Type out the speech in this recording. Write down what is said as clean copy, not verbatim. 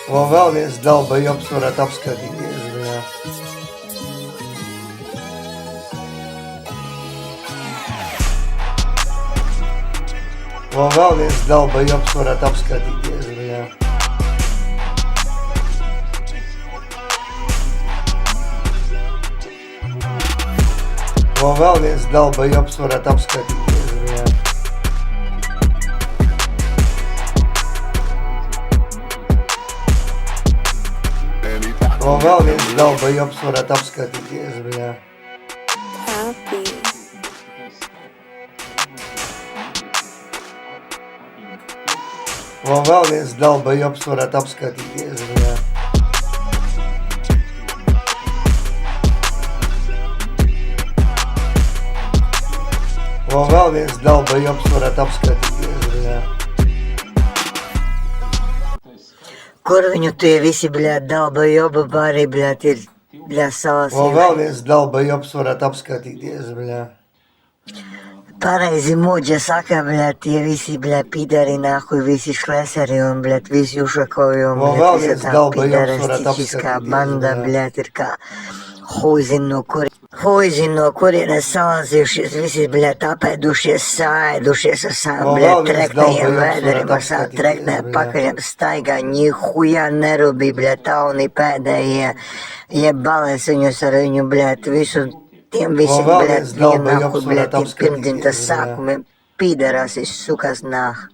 Vēl viens dalba jobs varētu apskatīties. Jā. Vēl viens dalba jobs varētu apskatīties. Jā. Vēl viens dalba jobs varētu apskatīties. Jā. Vēl viens dalba jobs varētu apskatīties. Jā. Vēl viens dalba jobs varētu apskatīties. Jā. Vēl viens dalba jobs varētu apskatīties. Jā. Kur viņu tie visi, bļāt, dalba joba bari, bļāt, ir, bļāt, savās... Vēl viens dalba jobs varētu apskatīties, bļāt. Pareizi mūģa saka, bļāt, tie visi, bļāt, pīdari nāhuj, visi šleseri un, bļāt, visi ušakovi un, vēl bļāt, viens visa tā dalba jobs varētu pīdarističiskā apskatīties, banda, jā. bļāt, ir kā huizin no kurienes salāzījušies, visi, bļāt, apēdušies, sāēdušies ar savām, bļāt, treknējiem vēderiem, ar savām treknējiem pakaļiem staigā, nihuja nerubī, bļāt, tauni pēdējie, jeb balēs viņus ar viņu, bļāt, visu, tiem visiem, bļāt, vienāku, bļāt, tiem pirmdimtas sākumiem, pīdarās, sukas nāk.